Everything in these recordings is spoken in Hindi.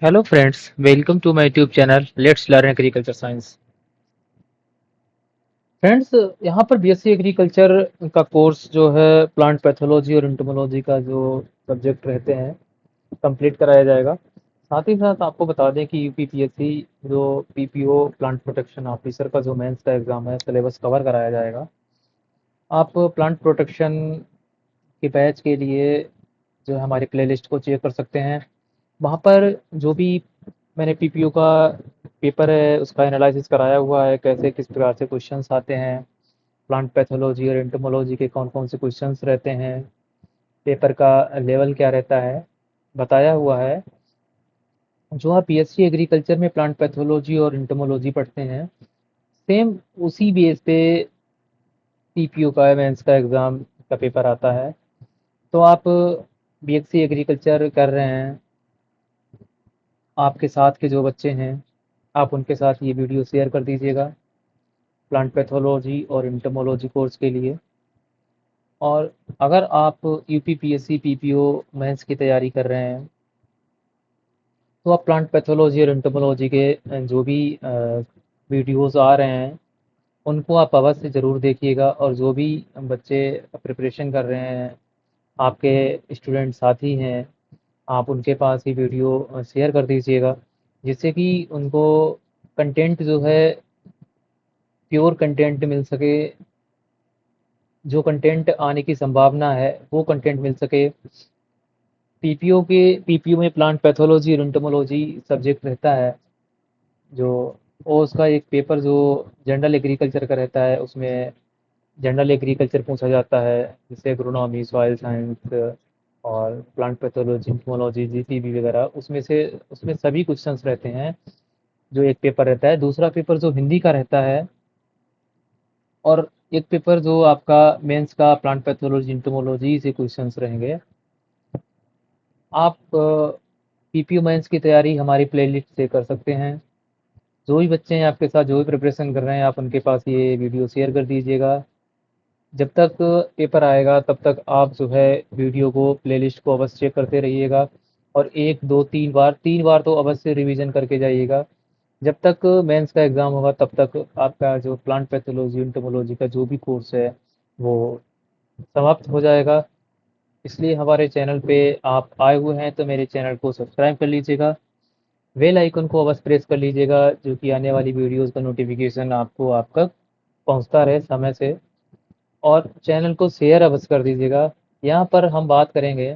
Hello friends, welcome to my YouTube channel Let's Learn Agriculture Science। Friends, यहाँ पर बीएससी एग्रीकल्चर का कोर्स जो है प्लांट पैथोलॉजी और एंटोमोलॉजी का जो सब्जेक्ट रहते हैं कंप्लीट कराया जाएगा। साथ ही साथ आपको बता दें कि यूपीपीएससी जो पीपीओ प्लांट प्रोटेक्शन ऑफिसर का जो मेंस का एग्ज़ाम है सिलेबस कवर कराया जाएगा। आप प्लांट प्रोटेक्शन के बैच के लिए जो है हमारी प्लेलिस्ट को चेक कर सकते हैं। वहाँ पर जो भी मैंने पीपीओ का पेपर है उसका एनालिसिस कराया हुआ है, कैसे किस प्रकार से क्वेश्चंस आते हैं, प्लांट पैथोलॉजी और एंटोमोलॉजी के कौन कौन से क्वेश्चंस रहते हैं, पेपर का लेवल क्या रहता है, बताया हुआ है। जो आप बीएससी एग्रीकल्चर में प्लांट पैथोलॉजी और एंटोमोलॉजी पढ़ते हैं, सेम उसी बेस पे पीपीओ का मेंस का एग्ज़ाम का पेपर आता है। तो आप बीएससी एग्रीकल्चर कर रहे हैं, आपके साथ के जो बच्चे हैं आप उनके साथ ये वीडियो शेयर कर दीजिएगा प्लांट पैथोलॉजी और एंटोमोलॉजी कोर्स के लिए। और अगर आप यूपीपीएससी पीपीओ मेंस की तैयारी कर रहे हैं तो आप प्लांट पैथोलॉजी और एंटोमोलॉजी के जो भी वीडियोस आ रहे हैं उनको आप अवश्य ज़रूर देखिएगा। और जो भी बच्चे प्रिपरेशन कर रहे हैं, आपके स्टूडेंट साथी हैं, आप उनके पास ये वीडियो शेयर कर दीजिएगा, जिससे कि उनको कंटेंट जो है प्योर कंटेंट मिल सके, जो कंटेंट आने की संभावना है वो कंटेंट मिल सके। पीपीओ में प्लांट पैथोलॉजी और एंटोमोलॉजी सब्जेक्ट रहता है जो, और उसका एक पेपर जो जनरल एग्रीकल्चर का रहता है, उसमें जनरल एग्रीकल्चर पूछा जाता है, जैसे एग्रोनॉमी, सॉइल साइंस और प्लांट पैथोलॉजी, एंटोमोलॉजी, जीपीवी वगैरह, उसमें सभी क्वेश्चंस रहते हैं। जो एक पेपर रहता है, दूसरा पेपर जो हिंदी का रहता है, और एक पेपर जो आपका मेंस का प्लांट पैथोलॉजी एंटोमोलॉजी से क्वेश्चंस रहेंगे। आप पीपीयू मेंस की तैयारी हमारी प्लेलिस्ट से कर सकते हैं। जो भी बच्चे हैं आपके साथ, जो भी प्रिपरेशन कर रहे हैं, आप उनके पास ये वीडियो शेयर कर दीजिएगा। जब तक पेपर आएगा तब तक आप जो है वीडियो को, प्लेलिस्ट को अवश्य चेक करते रहिएगा। और एक दो तीन बार तो अवश्य रिवीजन करके जाइएगा। जब तक मेंस का एग्ज़ाम होगा तब तक आपका जो प्लांट पैथोलॉजी एंटोमोलॉजी का जो भी कोर्स है वो समाप्त हो जाएगा। इसलिए हमारे चैनल पे आप आए हुए हैं तो मेरे चैनल को सब्सक्राइब कर लीजिएगा, बेल आइकन को अवश्य प्रेस कर लीजिएगा, जो कि आने वाली वीडियोस का नोटिफिकेशन आपको आप तक पहुंचता रहे समय से। और चैनल को शेयर अवश्य कर दीजिएगा। यहाँ पर हम बात करेंगे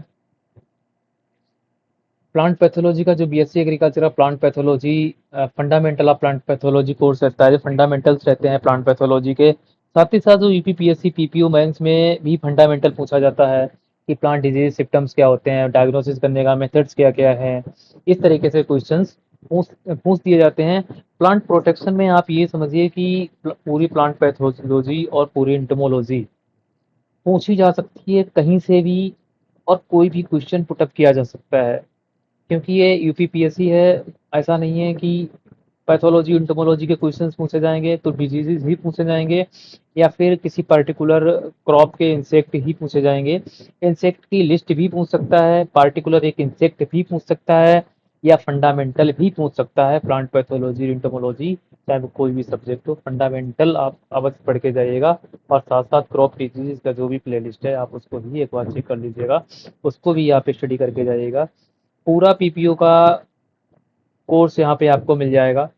प्लांट पैथोलॉजी का, जो बीएससी एग्रीकल्चर का plant pathology fundamental of plant pathology course रहता है, जो फंडामेंटल्स रहते हैं प्लांट पैथोलॉजी के। साथ ही साथ जो यूपीपीएससी पीपीओ मेंस में भी फंडामेंटल पूछा जाता है कि प्लांट डिजीज सिम्टम्स क्या होते हैं, डायग्नोसिस करने का मेथड्स क्या क्या है। इस तरीके से क्वेश्चंस पूछ पूछ दिए जाते हैं। प्लांट प्रोटेक्शन में आप ये समझिए कि पूरी प्लांट पैथोलॉजी और पूरी एंटोमोलॉजी पूछी जा सकती है कहीं से भी, और कोई भी क्वेश्चन पुटअप किया जा सकता है, क्योंकि ये यूपीपीएससी है। ऐसा नहीं है कि पैथोलॉजी एंटोमोलॉजी के क्वेश्चंस पूछे जाएंगे तो डिजीजेज ही पूछे जाएंगे, या फिर किसी पर्टिकुलर क्रॉप के इंसेक्ट ही पूछे जाएंगे। इंसेक्ट की लिस्ट भी पूछ सकता है, पार्टिकुलर एक इंसेक्ट भी पूछ सकता है, या फंडामेंटल भी पूछ सकता है। प्लांट पैथोलॉजी एंटोमोलॉजी चाहे वो कोई भी सब्जेक्ट हो, फंडामेंटल आप अवश्य पढ़ के जाइएगा। और साथ साथ क्रॉप डिजीज का जो भी प्ले लिस्ट है आप उसको भी एक बार चेक कर लीजिएगा, उसको भी आप स्टडी करके जाइएगा। पूरा पीपीओ का कोर्स यहाँ पे आपको मिल जाएगा।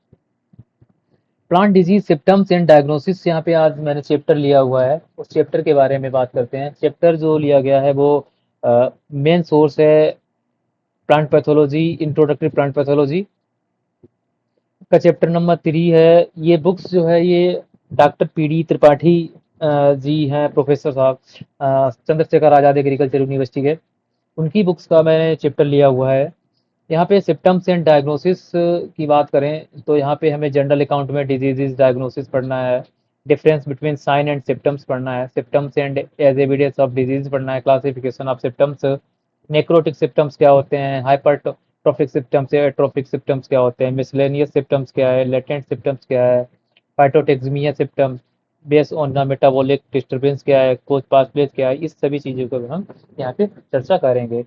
Plant disease symptoms and diagnosis, यहाँ पे आज मैंने चैप्टर लिया हुआ है, उस चैप्टर के बारे में बात करते हैं। चैप्टर जो लिया गया है वो मेन सोर्स है plant pathology, introductory plant pathology का चैप्टर नंबर 3 है। ये बुक्स जो है ये डॉक्टर पीडी त्रिपाठी जी हैं, प्रोफेसर साहब, चंद्रशेखर आज़ाद एग्रीकल्चर यूनिवर्सिटी के, उनकी बुक्स का मैंने चैप्टर लिया हुआ है। यहाँ पे सिम्टम्स एंड डायग्नोसिस की बात करें तो यहाँ पे हमें जनरल अकाउंट में डिजीजेस डायग्नोसिस पढ़ना है, difference between sign and symptoms पढ़ना है, symptoms and as evidence of disease पढ़ना है, classification of symptoms, necrotic symptoms क्या होते हैं, हाइपरट्रोफिक सिम्टम्स या एट्रोफिक सिम्टम्स क्या होते हैं, मिसलेनियस सिम्टम्स क्या है, लेटेंट सिम्टम्स क्या है, phytotoxemia symptoms, base on the metabolic disturbance क्या है, कोज पाथवेज क्या है। इस सभी चीज़ों को हम यहाँ पे चर्चा करेंगे।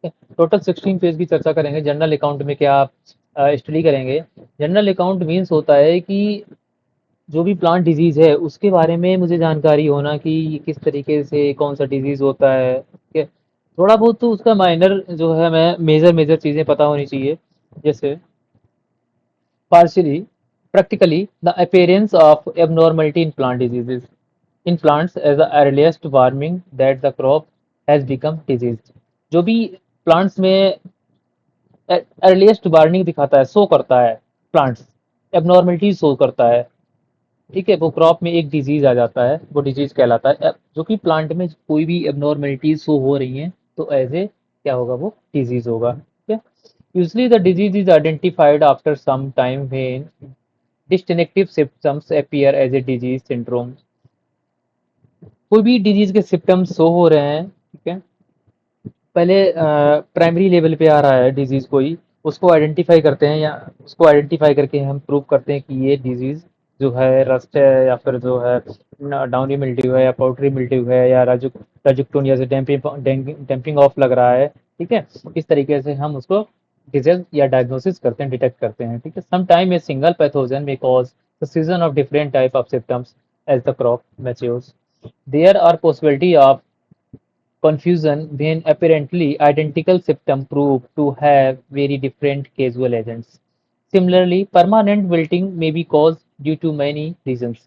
टोटल 16 पेज की चर्चा करेंगे। जनरल अकाउंट में क्या आप स्टडी करेंगे। जनरल अकाउंट मीन्स होता है कि जो भी प्लांट डिजीज है उसके बारे में मुझे जानकारी होना कि ये किस तरीके से कौन सा डिजीज होता है, ठीक है। थोड़ा बहुत तो उसका माइनर जो है मैं मेजर मेजर चीजें पता होनी चाहिए, जैसे partially practically the appearance of abnormality in plant diseases in plants as the earliest warning that the crop has become diseased। जो भी प्लांट्स में अर्लीस्ट वार्निंग दिखाता है, शो करता है, प्लांट्स एबनॉर्मलिटी शो करता है, ठीक है, वो क्रॉप में एक डिजीज आ जाता है, वो डिजीज कहलाता है। जो कि प्लांट में कोई भी एबनॉर्मलिटीज शो हो रही हैं तो एज ए क्या होगा, वो डिजीज होगा, ठीक है। Usually the disease is identified after some time when distinctive symptoms appear as a disease syndrome. कोई भी डिजीज के सिम्टम्स शो हो रहे हैं, ठीक है, पहले प्राइमरी लेवल पे आ रहा है डिजीज कोई, उसको आइडेंटिफाई करते हैं, या उसको आइडेंटिफाई करके हम प्रूव करते हैं कि ये डिजीज जो है रस्ट है, या फिर जो है डाउनी मिल्ड्यू है, या पाउडरी मिल्ड्यू है, या राजुकटोनिया से डैम्पिंग ऑफ लग रहा है, ठीक है। इस तरीके से हम उसको डिजीज या डायग्नोसिस करते हैं, डिटेक्ट करते हैं, ठीक है। Some time a single pathogen may cause the season of different type of symptoms as the crop matures. There are possibility of confusion when apparently identical symptoms prove to have very different causal agents. Similarly, permanent wilting may be caused due to many reasons।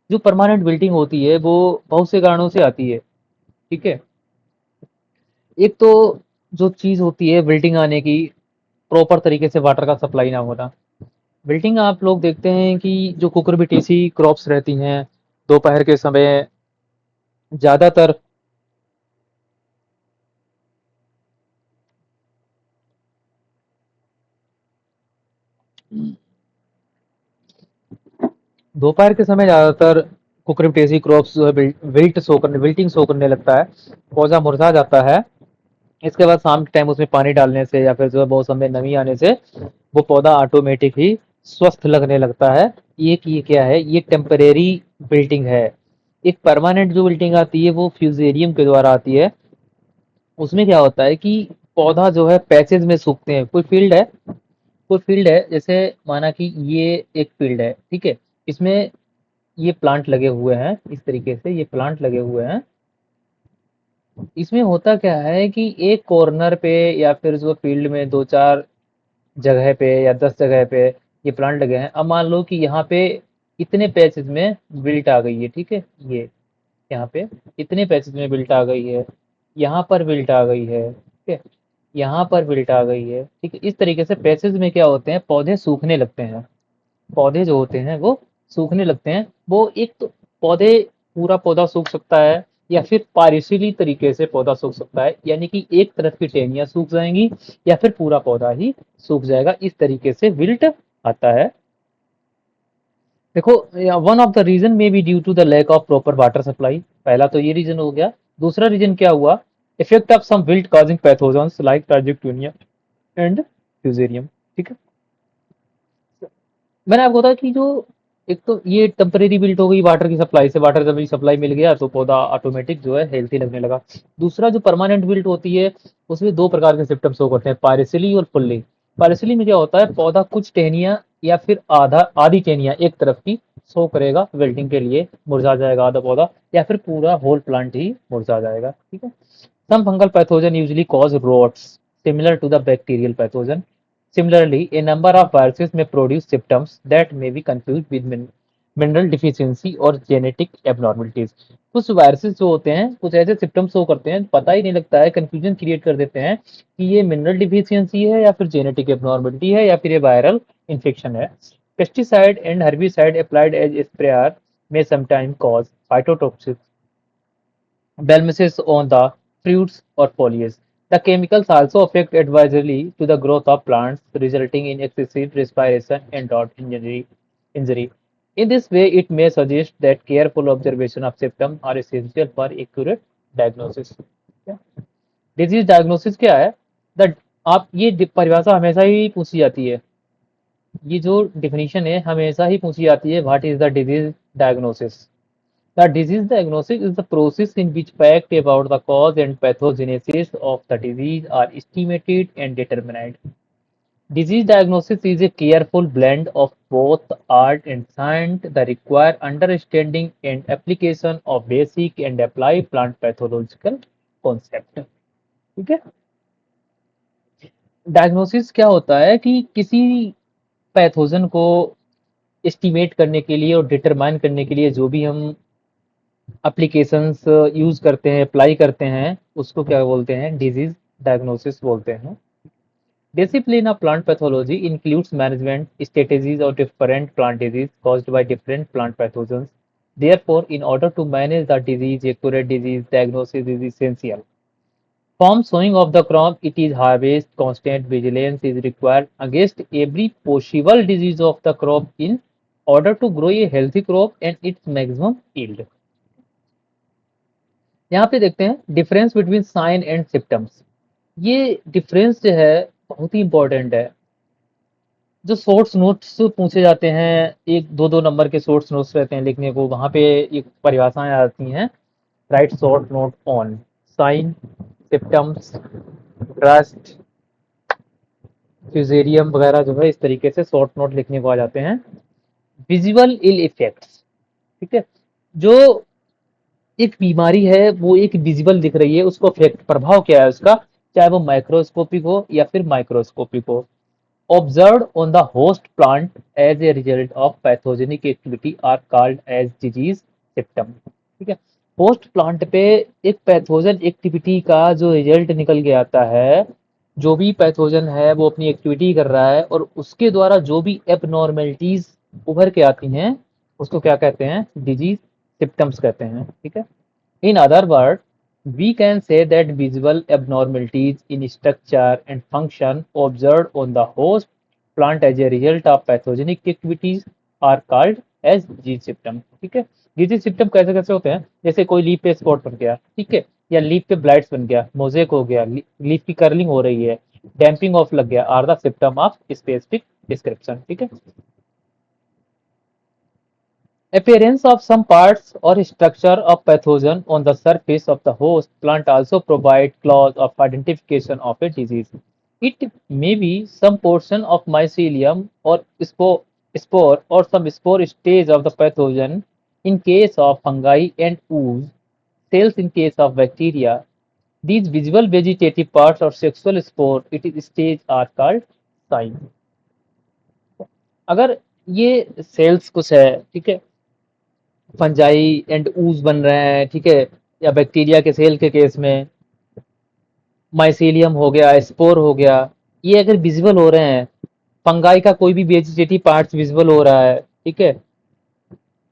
जो परमानेंट विल्टिंग होती है वो बहुत से कारणों से आती है, ठीक है। एक तो जो चीज होती है विल्टिंग आने की, प्रॉपर तरीके से वाटर का सप्लाई ना होना। विल्टिंग आप लोग देखते हैं कि जो कुकुरबिटेसी क्रॉप्स रहती हैं दोपहर के समय ज्यादातर, दोपहर के समय ज्यादातर कुकुरबिटेसी क्रॉप्स जो है विल्टिंग शो करने लगता है, पौधा मुरझा जाता है। इसके बाद शाम के टाइम उसमें पानी डालने से या फिर जो है मौसम में नमी आने से वो पौधा ऑटोमेटिक ही स्वस्थ लगने लगता है। ये क्या है, ये टेम्परेरी विल्टिंग है। एक परमानेंट जो विल्टिंग आती है वो फ्यूजेरियम के द्वारा आती है। उसमें क्या होता है कि पौधा जो है पैचेज में सूखते हैं। कोई फील्ड है, जैसे माना कि ये एक फील्ड है, ठीक है, इसमें ये प्लांट लगे हुए हैं, इस तरीके से ये प्लांट लगे हुए हैं। इसमें होता क्या है कि एक कॉर्नर पे या फिर जो फील्ड में दो चार जगह पे या 10 जगह पे ये प्लांट लगे हैं। अब मान लो कि यहाँ पे इतने पैचेज में विल्ट आ गई है, ठीक है, ये यहाँ पे इतने पैचेज में विल्ट आ गई है, यहाँ पर विल्ट आ गई है, ठीक है, यहाँ पर विल्ट आ गई है, ठीक है। इस तरीके से पैचेज में क्या होते हैं, पौधे सूखने लगते हैं। पौधे जो होते हैं वो सूखने लगते हैं। वो एक तो पौधे पूरा पौधा सूख सकता है, या फिर पारिशली तरीके से पौधा सूख सकता है, यानी कि एक तरफ की टहनियाँ सूख जाएंगी या फिर पूरा पौधा ही सूख जाएगा। इस तरीके से विल्ट आता है। देखो, one of the reason may be due to the lack of proper water supply. पहला तो ये रीजन हो गया। दूसरा रीजन क्या हुआ, effect of some wilt causing pathogens like ट्रांजिक्टोनिया एंड फ्यूजेरियम, ठीक है। मैंने आपको बताया कि जो एक तो ये टेम्परेरी बिल्ट हो गई वाटर की सप्लाई से, वाटर जब सप्लाई मिल गया तो पौधा ऑटोमेटिक जो है हेल्थी लगने लगा। दूसरा जो परमानेंट बिल्ट होती है उसमें दो प्रकार के सिम्टम्स शो करते हैं, पार्शियली और फुल्ली। पार्शियली में क्या होता है, पौधा कुछ टहनियाँ या फिर आधी टहनियाँ एक तरफ की शो करेगा, विल्टिंग के लिए मुरझा जाएगा आधा पौधा, या फिर पूरा होल प्लांट ही मुरझा जाएगा, ठीक है। Some fungal pathogen usually cause rots similar to the bacterial pathogen. Similarly, a number of viruses may produce symptoms that may be confused with mineral deficiency और genetic abnormalities। कुछ वायरसेस जो होते हैं कुछ ऐसे सिम्टम्स शो करते हैं, पता ही नहीं लगता है, कंफ्यूजन क्रिएट कर देते हैं कि ये मिनरल डिफिशियंसी है या फिर जेनेटिक एबनॉर्मलिटी है या फिर ये वायरल इन्फेक्शन है। Pesticide and herbicide applied as sprayer may sometimes cause phytotoxic Belmesis on the fruits or foliage. The chemicals also affect adversely to the growth of plants, resulting in excessive respiration and drought injury. In this way, it may suggest that careful observation of symptoms are essential for accurate diagnosis. Disease diagnosis क्या है, द आप ये परिभाषा हमेशा ही पूछी जाती है, ये जो डिफिनीशन है हमेशा ही पूछी जाती है, what is the disease diagnosis. The disease diagnosis is the process in which facts about the cause and pathogenesis of the disease are estimated and determined. Disease diagnosis is a careful blend of both art and science that require understanding and application of basic and applied plant pathological concept. ठीक है, डायग्नोसिस क्या होता है कि किसी पैथोजन को एस्टिमेट करने के लिए और डिटरमाइन करने के लिए जो भी हम एप्लीकेशंस यूज करते हैं, अप्लाई करते हैं, उसको क्या बोलते हैं, डिजीज डायग्नोसिस बोलते हैं. Discipline of plant pathology includes management strategies of different plant disease caused by different plant pathogens. Therefore, in order to manage the disease, accurate disease diagnosis is essential. From sowing of the crop, it is harvest, constant vigilance is required against every possible disease of the crop in order to grow a healthy crop and its maximum yield. यहाँ पे देखते हैं difference between sign and symptoms. ये डिफरेंस जो है बहुत ही इंपॉर्टेंट है. जो शॉर्ट्स नोट्स पूछे जाते हैं, एक दो दो नंबर के शॉर्ट्स नोट्स रहते हैं लिखने को, वहां पे एक परिभाषाएं आती हैं. Write short note on sign, symptoms, trust, fusarium वगैरह जो है, इस तरीके से शॉर्ट नोट लिखने को आ जाते हैं. विजुअल इल इफेक्ट्स, ठीक है, जो एक बीमारी है वो एक विजिबल दिख रही है, उसको इफेक्ट प्रभाव क्या है उसका, चाहे वो माइक्रोस्कोपिक हो या फिर माइक्रोस्कोपिक हो. Observed on the host plant as a result of pathogenic activity are called as disease symptom. ठीक है, होस्ट प्लांट पे एक पैथोजन एक्टिविटी का जो रिजल्ट निकल के आता है, जो भी पैथोजन है वो अपनी एक्टिविटी कर रहा है और उसके द्वारा जो भी एबनॉर्मेलिटीज उभर के आती हैं, उसको क्या कहते हैं, डिजीज सिम्टम्स कहते हैं. ठीक है, in other word we can say that visible abnormalities in structure and function observed on the host plant as a result of pathogenic activities are called as disease symptom. ठीक है, disease symptom कैसे कैसे होते हैं, जैसे कोई लीफ पे स्पॉट बन गया, ठीक है, या लीफ पे ब्लाइट्स बन गया, मोजेक हो गया, लीफ की कर्लिंग हो रही है, डैम्पिंग ऑफ लग गया, are the symptom of specific description. ठीक है, appearance of some parts or structure of pathogen on the surface of the host plant also provide clause of identification of a disease. It may be some portion of mycelium or spore or some spore stage of the pathogen in case of fungi and ooze, cells in case of bacteria. These visible vegetative parts or sexual spore it is stage are called sign. अगर ये सेल्स कुछ है, ठीक है, फंजाई एंड ऊज बन रहे हैं, ठीक है, या बैक्टीरिया के सेल के केस में माइसीलियम हो गया, स्पोर हो गया, ये अगर विजिबल हो रहे हैं, फंगाई का कोई भी वेजिटेटिव पार्ट्स विजिबल हो रहा है, ठीक है,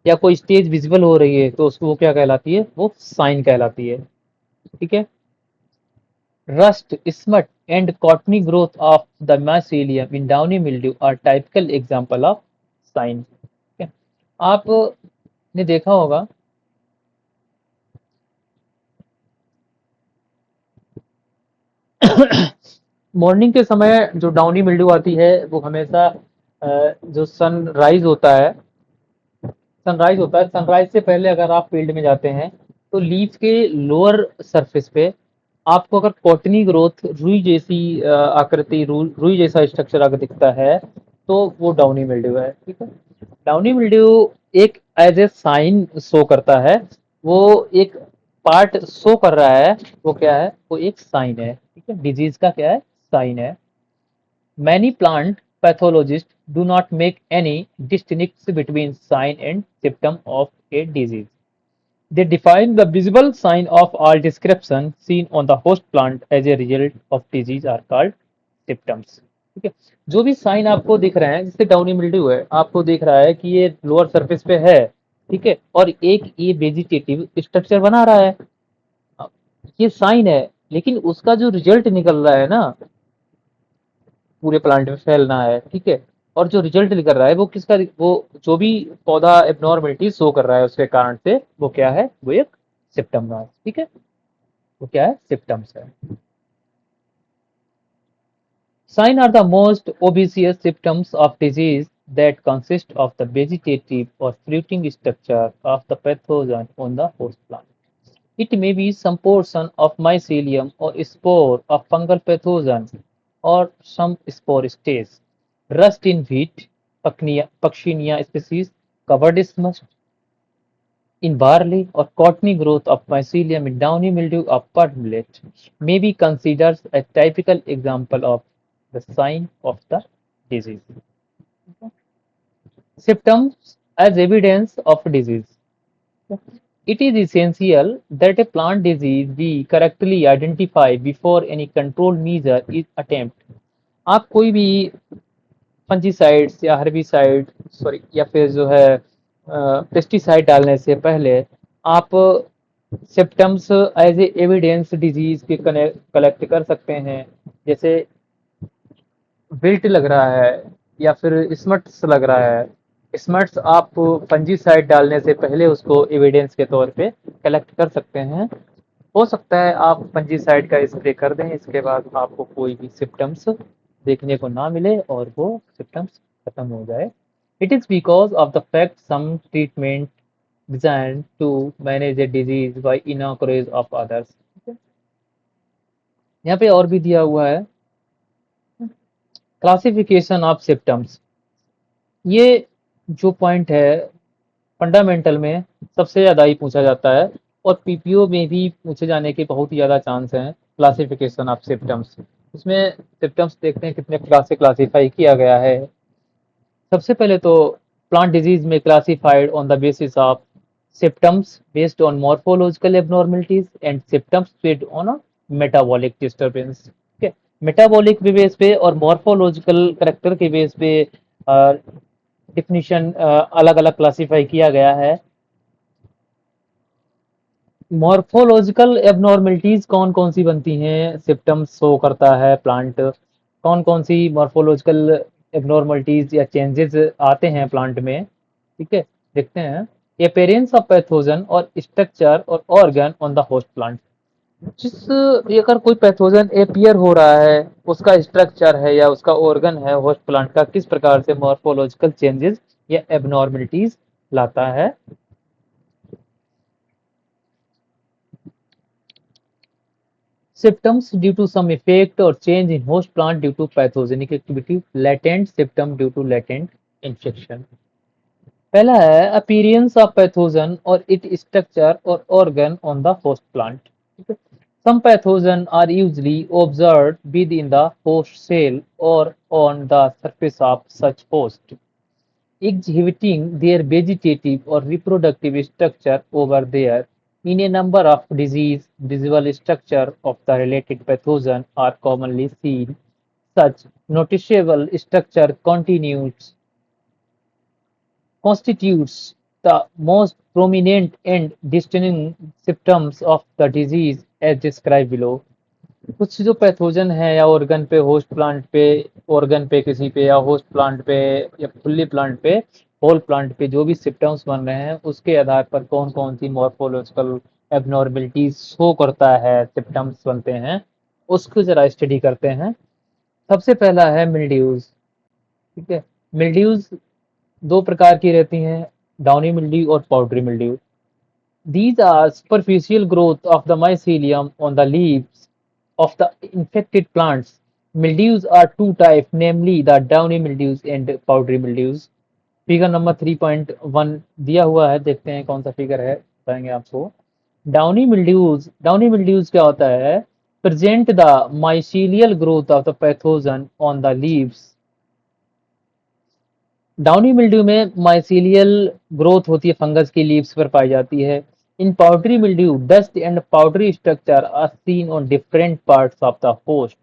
या कोई स्टेज विजिबल हो रही है, तो उसको वो क्या कहलाती है, वो साइन कहलाती है. ठीक है, rust, smut and cottony growth of the mycelium in downy mildew are typical example of sign. ठीक है, आपने देखा होगा मॉर्निंग के समय जो डाउनी मिल्ड्यू आती है वो हमेशा जो सनराइज से पहले अगर आप फील्ड में जाते हैं तो लीफ के लोअर सरफेस पे आपको अगर कॉटनी ग्रोथ, रुई जैसी आकृति, रुई जैसा स्ट्रक्चर अगर दिखता है तो वो डाउनी मिल्ड्यू है. ठीक है, डाउनी मिल्ड्यू एक एज ए साइन शो करता है, वो एक पार्ट शो कर रहा है, वो क्या है, वो एक साइन है. ठीक है, डिजीज का क्या है, साइन है. Many plant pathologist do not make any distinction between sign and symptom of a disease. They define the visible sign of all description seen on the host plant as a result of disease are called symptoms. ठीक है, जो भी साइन आपको दिख रहे हैं, जैसे डाउनी मिल्ड्यू है, आपको दिख रहा है कि ये लोअर सरफेस पे है, ठीक है, और एक ये वेजिटेटिव स्ट्रक्चर बना रहा है, ये साइन है, लेकिन उसका जो रिजल्ट निकल रहा है ना, पूरे प्लांट में फैलना है, ठीक है, और जो रिजल्ट निकल रहा है वो किसका, वो जो भी पौधा एबनॉर्मेलिटी शो कर रहा है उसके कारण से वो क्या है, वो एक सिम्टम है. ठीक है, वो क्या है, सिम्टम्स है. Sign are the most obvious symptoms of disease that consist of the vegetative or fruiting structure of the pathogen on the host plant. It may be some portion of mycelium or spore of fungal pathogen or some spore stage. Rust in wheat, Puccinia species, covered isthmus in barley, or cottony growth of mycelium in downy mildew of pod millet may be considered a typical example of the sign of the disease. Symptoms as evidence of disease. It is essential that a plant disease be correctly identified before any control measure is attempted. आप कोई भी फंजीसाइड्स या हर्बिसाइड सॉरी या फिर जो है पेस्टिसाइड डालने से पहले आप symptoms as a evidence disease के कलेक्ट कर सकते हैं। जैसे विल्ट लग रहा है या फिर स्मट्स लग रहा है। स्मट्स आप फंजीसाइड डालने से पहले उसको एविडेंस के तौर पे कलेक्ट कर सकते हैं। हो सकता है आप फंजीसाइड का स्प्रे कर दें, इसके बाद आपको कोई भी सिम्टम्स देखने को ना मिले और वो सिम्टम्स खत्म हो जाए। It is because of the fact some treatment design to manage a disease by इनोक्रेज ऑफ अदर्स। यहाँ पे और भी दिया हुआ है क्लासिफिकेशन ऑफ सिम्टम्स। ये जो पॉइंट है फंडामेंटल में सबसे ज़्यादा ही पूछा जाता है और पीपीओ में भी पूछे जाने के बहुत ही ज़्यादा चांस हैं। क्लासिफिकेशन ऑफ सिम्टम्स, इसमें सिम्टम्स देखते हैं कितने प्रकार से क्लासीफाई किया गया है। सबसे पहले तो प्लांट डिजीज में classified on the basis of symptoms based on morphological abnormalities and symptoms based on a metabolic disturbance. ठीक है, मेटाबॉलिक बेस पे और मॉर्फोलॉजिकल करेक्टर के बेस पे डिफिनीशन अलग अलग क्लासिफाई किया गया है। मॉर्फोलॉजिकल एबनॉर्मलिटीज कौन कौन सी बनती हैं, सिम्टम्स शो करता है प्लांट, कौन कौन सी मॉर्फोलॉजिकल एबनॉर्मलिटीज या चेंजेस आते हैं प्लांट में। ठीक है, देखते हैं अपीयरेंस ऑफ पैथोजन और स्ट्रक्चर और organ on the host plant. जिस अगर कोई पैथोजन अपीयर हो रहा है उसका स्ट्रक्चर है या उसका ऑर्गन है होस्ट प्लांट का किस प्रकार से मॉर्फोलॉजिकल चेंजेस या एबनॉर्मलिटीज लाता है। Symptoms due to some effect or change in host plant due to pathogenic activity, latent symptom due to latent infection। पहला है appearance of pathogen or its structure or organ on the host plant। Some pathogen are usually observed within the host cell or on the surface of such host, exhibiting their vegetative or reproductive structure over there. In a number of disease, visible structure of the related pathogen are commonly seen. Such noticeable structure constitutes the most prominent and distinct symptoms of the disease as described below। कुछ जो पैथोजन है या ऑर्गन पे होस्ट प्लांट पे ऑर्गन पे किसी पे या होस्ट प्लांट पे या फुल्ली प्लांट पे होल प्लांट पे जो भी सिम्टम्स बन रहे हैं उसके आधार पर कौन कौन सी मॉर्फोलॉजिकल एबनॉर्मलिटीज शो करता है, सिम्टम्स बनते हैं, उसको जरा स्टडी करते हैं। सबसे पहला है मिल्ड्यूज। ठीक है, मिल्ड्यूज दो प्रकार की रहती हैं, डाउनी मिल्ड्यू और powdery mildew. These are superficial growth of the mycelium on the leaves of the infected plants. Mildews are two types, namely the downy mildews and powdery mildews। Figure number 3.1 दिया हुआ है, देखते हैं कौन सा फिगर है, बताएंगे आपको। डाउनी मिल्ड्यूज क्या होता है, present the mycelial growth of the pathogen on the leaves. Downy mildew में माइसीलियल ग्रोथ होती है, फंगस की लीव्स पर पाई जाती है। In powdery mildew dust and powdery structure are seen on different parts of the host,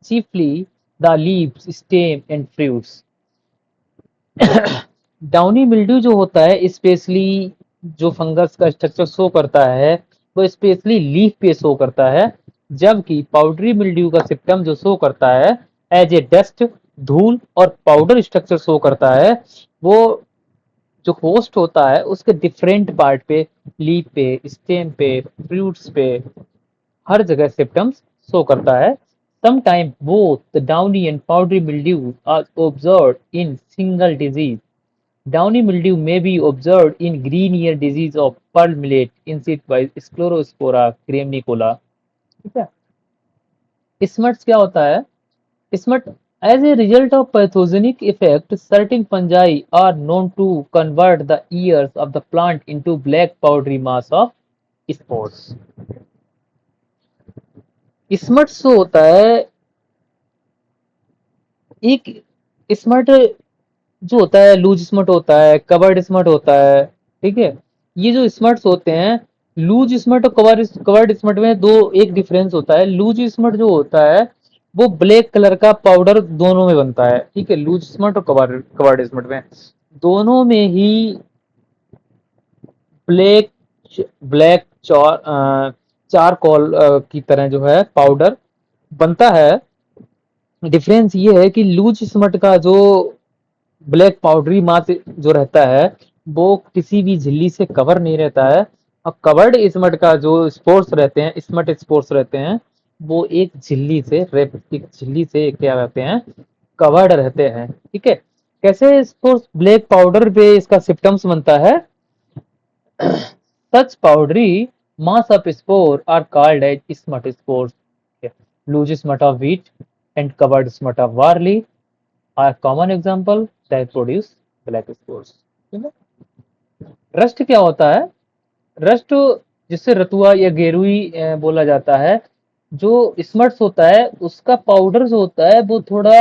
chiefly the leaves, stem and fruits। Downy mildew जो होता है स्पेशली जो फंगस का स्ट्रक्चर शो करता है वो स्पेशली लीफ पे शो करता है, जबकि पाउडरी मिल्ड्यू का सिम्टम जो शो करता है एज ए डस्ट, धूल और पाउडर स्ट्रक्चर शो करता है, वो जो होस्ट होता है उसके डिफरेंट पार्ट पे, लीफ पे, स्टेम पे, फ्रूट्स पे, हर जगह सिम्टम्स शो करता है। Sometimes both the downy and powdery mildew are observed in single disease. Downy mildew may be observed in green ear disease of pearl millet insect by Sclerospora gramicola. ठीक है। स्मट्स क्या होता है? Smut as a result of pathogenic effect, certain fungi are known to convert the ears of the plant into black powdery mass of spores. Smuts जो होता है, एक स्मट जो होता है, लूज स्मट होता है, कवर्ड स्मट होता है। ठीक है। ये जो स्मट्स होते हैं, लूज स्मट और कवर्ड स्मट में दो एक डिफरेंस होता है। लूज स्मट जो होता है वो ब्लैक कलर का पाउडर दोनों में बनता है। ठीक है। लूज स्मट और कवर्ड स्मट में दोनों में ही ब्लैक ब्लैक चारकोल की तरह जो है पाउडर बनता है। डिफरेंस ये है कि लूज स्मट का जो ब्लैक पाउडरी मास जो रहता है वो किसी भी झिल्ली से कवर नहीं रहता है। और कवर्ड स्मट का जो स्पोर्स रहते हैं, स्मट स्पोर्स रहते हैं, वो एक झिल्ली से क्या रहते हैं, कवर्ड रहते हैं। ठीक है। कैसे स्पोर्स ब्लैक पाउडर पे इसका सिम्टम्स बनता है? Such powdery mass of spore are called as smut spores. Okay. Loose smut of wheat and covered smut of barley are common example that produce black spores. ठीक है। रस्ट क्या होता है? रस्ट जिससे रतुआ या गेरुई बोला जाता है, जो स्मट्स होता है उसका पाउडर जो होता है वो थोड़ा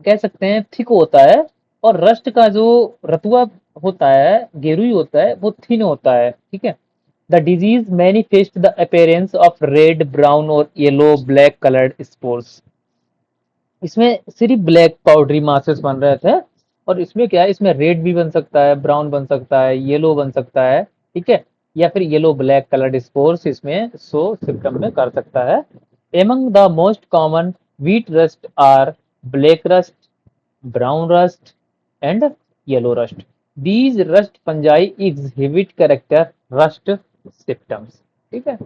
कह सकते हैं थिक होता है, और रस्ट का जो रतुआ होता है, गेरुई होता है, वो थिन होता है। ठीक है। The disease manifest the appearance of red, brown और येलो ब्लैक कलर्ड स्पोर्स। इसमें सिर्फ ब्लैक पाउडरी मासेस बन रहे थे, और इसमें क्या है, इसमें रेड भी बन सकता है, ब्राउन बन सकता है, येलो बन सकता है। ठीक है। या फिर येलो ब्लैक कलर्ड स्पोर्स इसमें सो सिम्टम में कर सकता है। Among the most common wheat rust are black rust, brown rust and yellow rust. These rust fungi exhibit character rust symptoms. ठीक है।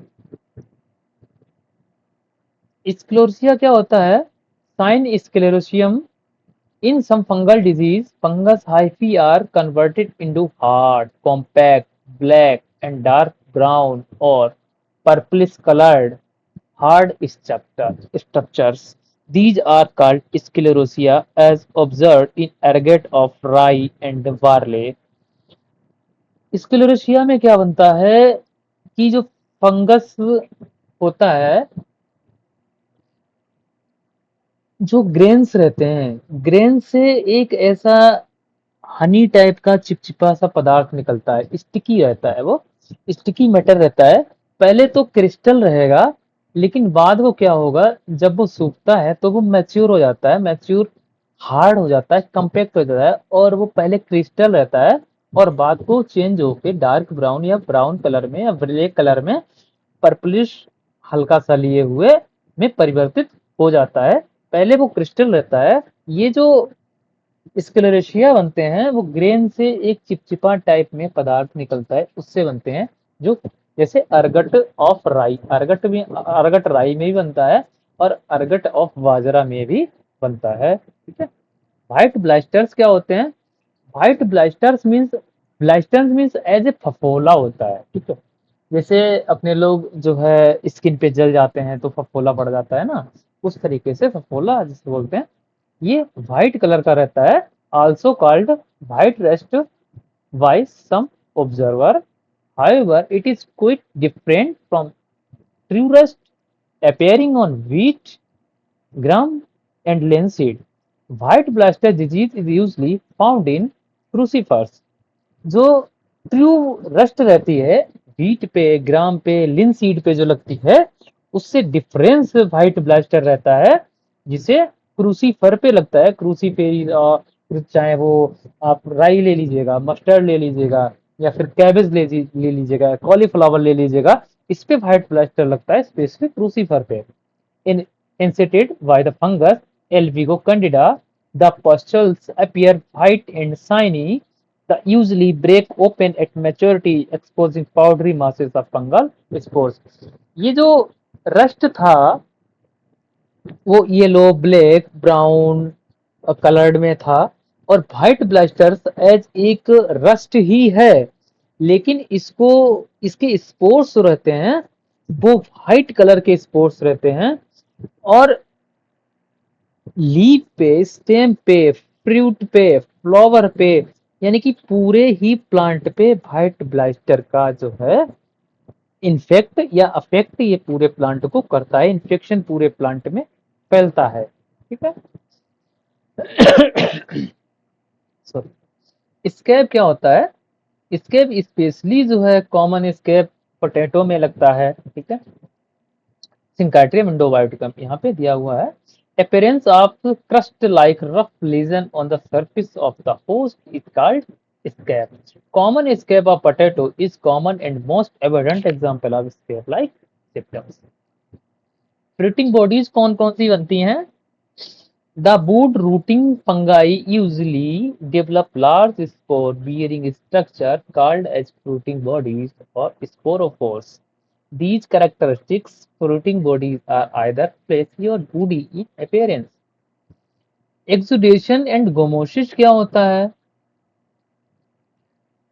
स्क्लोसिया क्या होता है? Sign sclerotium in some fungal disease fungus hyphae are converted into hard, compact, black and dark brown और purplish coloured hard structures. These are called sclerosia as observed in ergot of rye and barley. स्क्लेरोसिया में क्या बनता है कि जो फंगस होता है, जो ग्रेन्स रहते हैं, ग्रेन से एक ऐसा हनी टाइप का चिपचिपा सा पदार्थ निकलता है, स्टिकी रहता है, वो स्टिकी मैटर रहता है। पहले तो क्रिस्टल रहेगा, लेकिन बाद वो क्या होगा, जब वो सूखता है तो वो मैच्योर हो जाता है, मैच्योर हार्ड हो जाता है, कंपैक्ट हो जाता है, और वो पहले क्रिस्टल रहता है और बाद को चेंज होके डार्क ब्राउन या ब्राउन कलर में या ब्लैक कलर में पर्पलिश हल्का सा लिए हुए में परिवर्तित हो जाता है। पहले वो क्रिस्टल रहता है। ये जो स्क्लेरेशिया बनते हैं वो ग्रेन से एक चिपचिपा टाइप में पदार्थ निकलता है, उससे बनते हैं। जो जैसे अर्गट ऑफ राई, अर्गट राई में भी बनता है और अर्गट ऑफ बाजरा में भी बनता है। ठीक है। व्हाइट ब्लास्टर्स क्या होते हैं? White blasters means as a फफोला होता है। ठीक है। जैसे अपने लोग जो है स्किन पे जल जाते हैं तो फफोला पड़ जाता है ना, उस तरीके से फफोला जिसे बोलते हैं, ये व्हाइट कलर का रहता है। Also called white rust by some observer. However, it is quite different from true rust appearing on wheat, gram, and linseed. White blaster disease is usually found in crucifers. जो ट्रू रस्ट रहती है व्हीट पे, ग्राम पे, लिनसीड पे जो लगती है, उससे डिफरेंस व्हाइट ब्लास्टर रहता है जिसे क्रूसीफर पे लगता है। क्रूसीफेरी, चाहे वो आप राई ले लीजिएगा, मस्टर्ड ले लीजिएगा, या फिर कैबेज ले लीजिएगा, कॉलीफ्लावर ले लीजिएगा, इस पे व्हाइट ब्लास्टर लगता है, स्पेसिफिक क्रूसीफर पे। In inserted by the fungus Elvigo candida, the pustules appear white and shiny. They usually break open at maturity, exposing powdery masses of fungal spores. ये जो रस्ट था वो येलो, ब्लैक, ब्राउन कलर्ड में था। और व्हाइट ब्लास्टर्स एज एक रस्ट ही है, लेकिन इसको इसके स्पोर्स जो रहते हैं वो व्हाइट कलर के स्पोर्स रहते हैं। और लीफ पे, स्टेम पे, फ्रूट पे, फ्लावर पे, यानी कि पूरे ही प्लांट पे व्हाइट ब्लास्टर का जो है इन्फेक्ट या अफेक्ट ये पूरे प्लांट को करता है, इन्फेक्शन पूरे प्लांट में फैलता है। ठीक है। सॉरी। स्कैब क्या होता है? स्कैब स्पेशली जो है कॉमन स्कैब पोटैटो में लगता है। ठीक है। सिंकाट्रियम इंडोबायोटिकम यहाँ पे दिया हुआ है। Appearance of crust-like rough lesion on the surface of the host is called scab. Common scab of potato is common and most evident example of scab-like symptoms. Fruiting bodies कौन कौन सी बनती हैं? The wood rooting fungi usually develop large spore-bearing structure called as fruiting bodies or sporophores. These characteristics fruiting bodies are either fleshy or woody in appearance. Exudation and gummosis क्या होता है?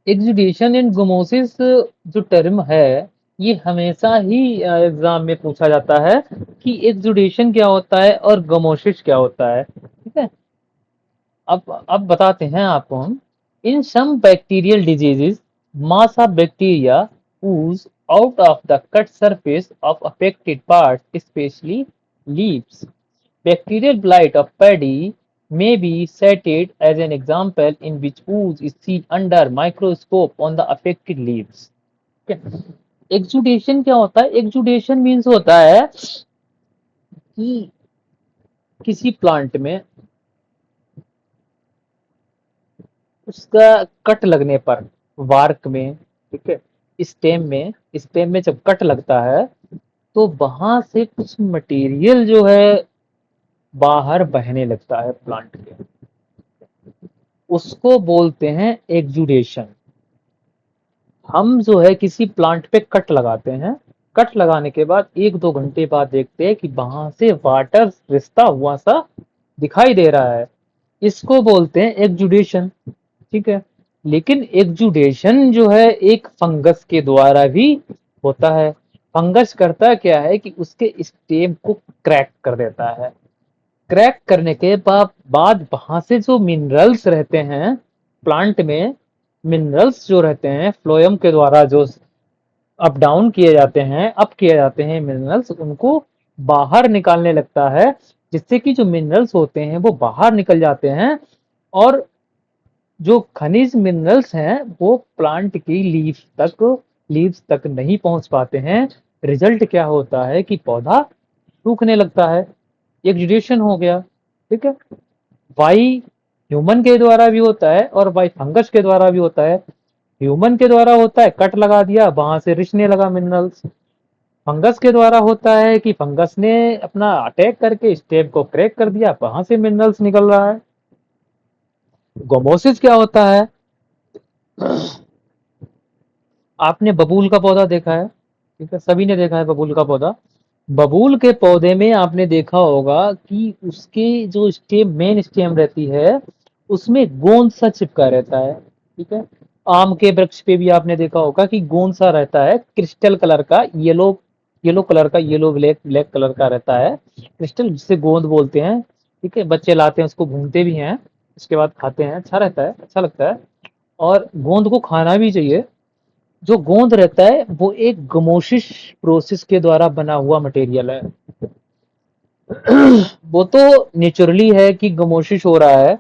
एक्सुडेशन एंड गोमोसिस जो टर्म है ये हमेशा ही एग्जाम में पूछा जाता है कि एक्सुडेशन क्या होता है और गोमोसिस क्या होता है। ठीक है। अब बताते हैं आपको हम। In some bacterial diseases mass of bacteria ooze out of the cut surface of affected parts, especially leaves. Bacterial blight of paddy may be cited as an example in which ooze is seen under microscope on the affected leaves. Exudation क्या होता है? एक्सुडेशन मीन्स होता है कि किसी प्लांट में उसका कट लगने पर, वार्क में, ठीक है, स्टेम में जब कट लगता है तो वहां से कुछ मटेरियल जो है बाहर बहने लगता है प्लांट के, उसको बोलते हैं एक्सुडेशन। हम जो है किसी प्लांट पे कट लगाते हैं, कट लगाने के बाद 1-2 घंटे बाद देखते हैं कि वहां से वाटर रिसता हुआ सा दिखाई दे रहा है, इसको बोलते हैं एक्सुडेशन। ठीक है। लेकिन एक्सुडेशन जो है एक फंगस के द्वारा भी होता है। फंगस करता क्या है कि उसके स्टेम को क्रैक कर देता है। क्रैक करने के बाद वहां से जो मिनरल्स रहते हैं प्लांट में, मिनरल्स जो रहते हैं फ्लोएम के द्वारा जो अप डाउन किए जाते हैं, अप किए जाते हैं मिनरल्स, उनको बाहर निकालने लगता है, जिससे कि जो मिनरल्स होते हैं वो बाहर निकल जाते हैं। और जो खनिज मिनरल्स हैं वो प्लांट की लीव्स तक नहीं पहुंच पाते हैं। रिजल्ट क्या होता है कि पौधा सूखने लगता है। एक्सुडेशन हो गया। ठीक है। वाई ह्यूमन के द्वारा भी होता है और वाई फंगस के द्वारा भी होता है। ह्यूमन के द्वारा होता है कट लगा दिया, वहां से रिसने लगा मिनरल्स। फंगस के द्वारा होता है कि फंगस ने अपना अटैक करके स्टेम को क्रैक कर दिया, वहां से मिनरल्स निकल रहा है। गोमोसिस क्या होता है? आपने बबूल का पौधा देखा है, ठीक है, सभी ने देखा है बबूल का पौधा। बबूल के पौधे में आपने देखा होगा कि उसके जो स्टेम, मेन स्टेम रहती है, उसमें गोंद सा चिपका रहता है। ठीक है। आम के वृक्ष पे भी आपने देखा होगा कि गोंद सा रहता है, क्रिस्टल कलर का, येलो येलो कलर का, येलो ब्लैक ब्लैक कलर का रहता है क्रिस्टल, जिसे गोंद बोलते हैं। ठीक है। बच्चे लाते हैं उसको, भूनते भी हैं, उसके बाद खाते हैं, अच्छा रहता है, अच्छा लगता है। और गोंद को खाना भी चाहिए। जो गोंद रहता है वो एक गमोसिस प्रोसेस के द्वारा बना हुआ मटेरियल है। वो तो नेचुरली है कि गमोसिस हो रहा है।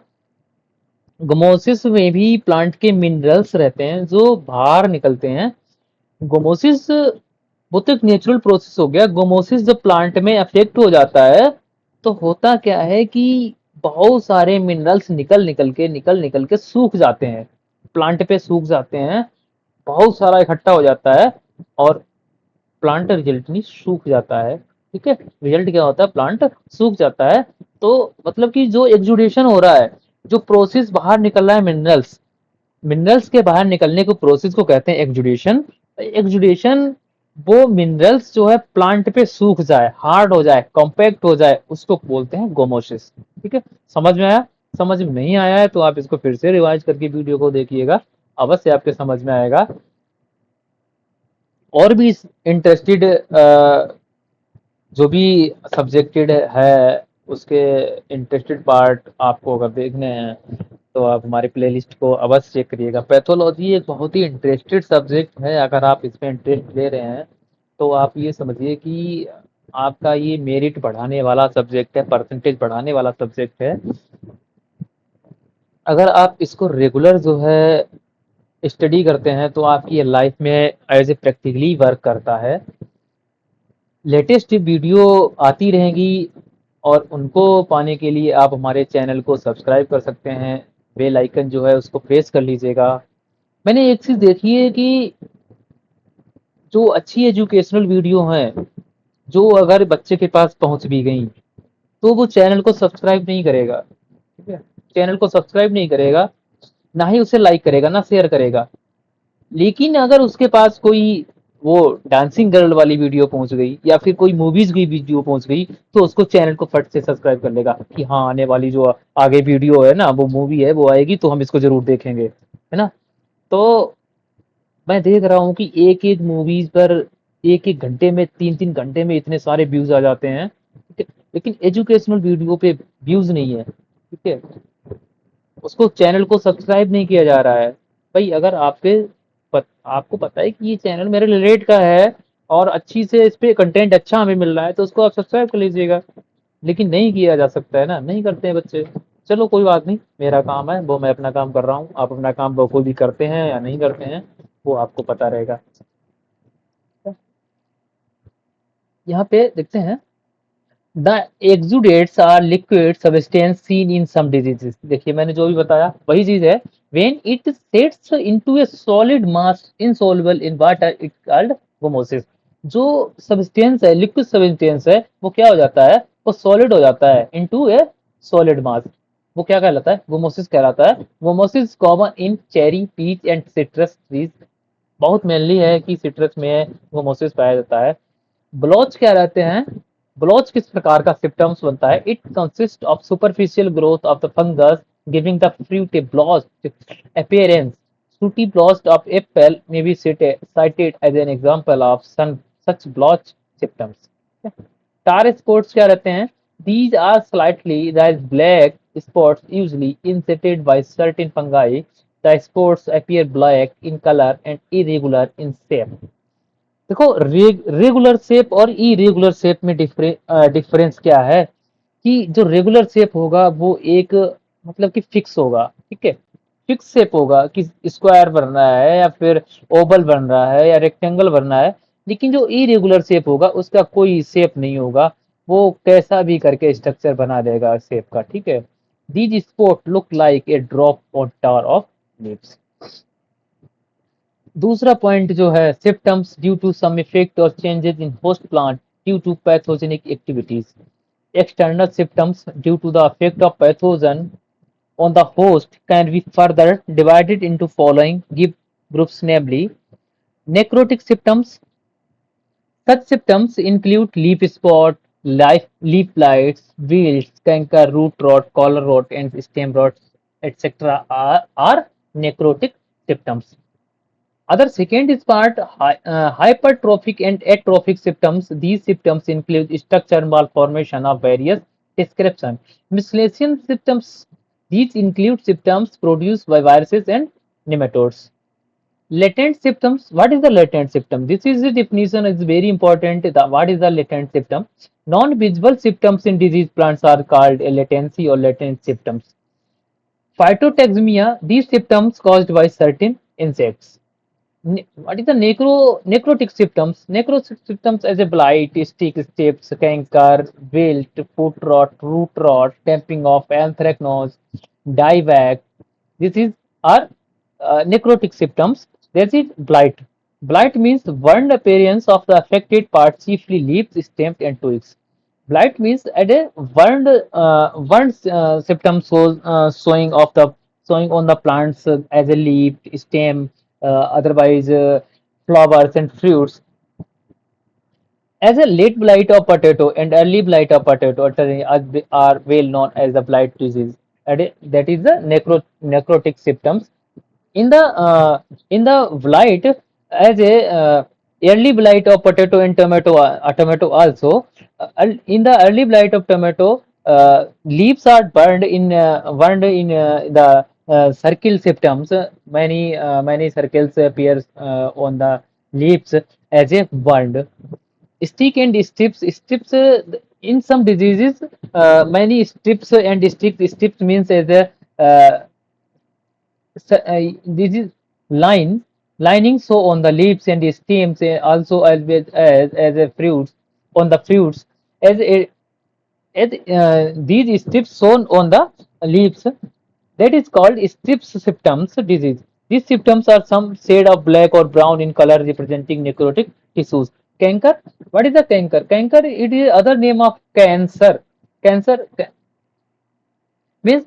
गमोसिस में भी प्लांट के मिनरल्स रहते हैं जो बाहर निकलते हैं। गोमोसिस वो तो एक नेचुरल प्रोसेस हो गया। गोमोसिस जब प्लांट में अफेक्ट हो जाता है तो होता क्या है कि बहुत सारे मिनरल्स निकल निकल के सूख जाते हैं, प्लांट पे सूख जाते हैं, बहुत सारा इकट्ठा हो जाता है और प्लांट रिजल्ट नहीं सूख जाता है। ठीक है। रिजल्ट क्या होता है? प्लांट सूख जाता है। तो मतलब कि जो एक्सुडेशन हो रहा है, जो प्रोसेस बाहर निकल रहा है मिनरल्स के बाहर निकलने को, प्रोसेस को कहते हैं एक्सुडेशन। एक्सुडेशन वो मिनरल्स जो है प्लांट पे सूख जाए, हार्ड हो जाए, कॉम्पैक्ट हो जाए, उसको बोलते हैं गोमोसिस। ठीक है, समझ में आया? समझ में नहीं आया है तो आप इसको फिर से रिवाइज करके वीडियो को देखिएगा, अवश्य आपके समझ में आएगा। और भी इंटरेस्टेड जो भी सब्जेक्टेड है उसके इंटरेस्टेड पार्ट आपको अगर देखने हैं तो आप हमारी प्लेलिस्ट को अवश्य चेक करिएगा। पैथोलॉजी एक बहुत ही इंटरेस्टेड सब्जेक्ट है, अगर आप इसमें इंटरेस्ट ले रहे हैं तो आप ये समझिए कि आपका ये मेरिट बढ़ाने वाला सब्जेक्ट है, परसेंटेज बढ़ाने वाला सब्जेक्ट है। अगर आप इसको रेगुलर जो है स्टडी करते हैं तो आपकी लाइफ में एज ए प्रैक्टिकली वर्क करता है। लेटेस्ट वीडियो आती रहेंगी और उनको पाने के लिए आप हमारे चैनल को सब्सक्राइब कर सकते हैं, बेल आइकन जो है उसको प्रेस कर लीजिएगा। मैंने एक चीज़ देखी है कि जो अच्छी एजुकेशनल वीडियो हैं, जो अगर बच्चे के पास पहुंच भी गई तो वो चैनल को सब्सक्राइब नहीं करेगा। ठीक है, चैनल को सब्सक्राइब नहीं करेगा, ना ही उसे लाइक करेगा, ना शेयर करेगा। लेकिन अगर उसके पास कोई वो डांसिंग गर्ल वाली वीडियो पहुंच गई या फिर कोई मूवीज की वीडियो पहुंच गई तो उसको चैनल को फट से सब्सक्राइब कर लेगा कि हाँ आने वाली जो आगे वीडियो है ना, वो मूवी है, वो आएगी तो हम इसको जरूर देखेंगे, है ना। तो मैं देख रहा हूँ कि एक एक मूवीज पर एक एक घंटे में, तीन तीन घंटे में इतने सारे व्यूज आ जाते हैं। ठीक है, लेकिन एजुकेशनल वीडियो पे व्यूज नहीं है। ठीक है, उसको चैनल को सब्सक्राइब नहीं किया जा रहा है। भाई अगर आपको पता है कि ये चैनल मेरे रिलेट का है और अच्छी से इस पे कंटेंट अच्छा हमें मिल रहा है तो उसको आप सब्सक्राइब कर लीजिएगा। लेकिन नहीं किया जा सकता है ना, नहीं करते हैं बच्चे। चलो कोई बात नहीं, मेरा काम है वो, मैं अपना काम कर रहा हूँ, आप अपना काम बखूबी करते हैं या नहीं करते हैं वो आपको पता रहेगा। यहाँ पे देखते हैं, the exudates are liquid substance seen in some diseases. देखिए मैंने जो भी बताया वही चीज है। When it sets into a solid mass insoluble in water it called gummosis. जो सब्सटेंस है, लिक्विड सब्सटेंस है, वो क्या हो जाता है, वो सॉलिड हो जाता है इनटू ए सॉलिड मास। वो क्या कहलाता है, गोमोसिस कहलाता है। Gummosis common in cherry, peach and citrus trees. बहुत मेनली है कि सिट्रस में गोमोसिस पाया जाता है। ब्लॉच क्या रहते हैं, ब्लॉच किस प्रकार का सिम्टम्स बनता है, it consist of superficial growth of the fungus giving the fruit A blotch appearance. Sooty blotch of apple may be cited as an example of some such blotch symptoms. Tar spots क्या रहते हैं, these are slightly red black spots usually inserted by certain fungi. The spots appear black in color and irregular in shape. देखो रेगुलर शेप और इरेगुलर शेप में डिफरेंस क्या है कि जो रेगुलर शेप होगा वो एक मतलब कि फिक्स होगा। ठीक है, फिक्स शेप होगा कि स्क्वायर बन रहा है या फिर ओवल बन रहा है या रेक्टेंगल बन रहा है। लेकिन जो इरेगुलर शेप होगा उसका कोई शेप नहीं होगा, वो कैसा भी करके स्ट्रक्चर बना देगा शेप का। ठीक है, these spot look like a drop on tar of leaves. दूसरा पॉइंट जो है, symptoms due to some effect और changes in host plant due to pathogenic activities. External symptoms due to the effect of pathogen on the host can be further divided into following give groups, namely necrotic symptoms. Such symptoms include leaf spot, leaf blights, wilt, canker, root rot, collar rot, and stem rot, etc. are necrotic symptoms. Other second is part hypertrophic and atrophic symptoms. These symptoms include structure malformation of various description. Miscellaneous symptoms. These include symptoms produced by viruses and nematodes. Latent symptoms. What is the latent symptom? This is the definition is very important. What is the latent symptom? Non-visible symptoms in disease plants are called a latency or latent symptoms. Phytotaxemia. These symptoms caused by certain insects. What is the necrotic symptoms? Necrotic symptoms as a blight, stick steps, canker, wilt, foot rot, root rot, tamping of anthracnose, dieback. This is our necrotic symptoms. There is blight. Blight means burned appearance of the affected part, chiefly leaves, stems, and twigs. Blight means at a burned symptom showing of the showing on the plants as a leaf, stem, otherwise flowers and fruits. As a late blight of potato and early blight of potato are well known as the blight disease. That is the necrotic symptoms. In the blight, as a early blight of potato and tomato also. In the early blight of tomato, leaves are burned in the circle symptoms. Many circles appears on the leaves as a burned. Stick and strips in some diseases, many strips and strips means as a this is line lining so on the leaves and the stems, also as a fruits on the fruits, as a these strips shown on the leaves, that is called strips symptoms disease. These symptoms are some shade of black or brown in color, representing necrotic tissues. Canker. What is the canker? Canker, it is other name of cancer. Cancer means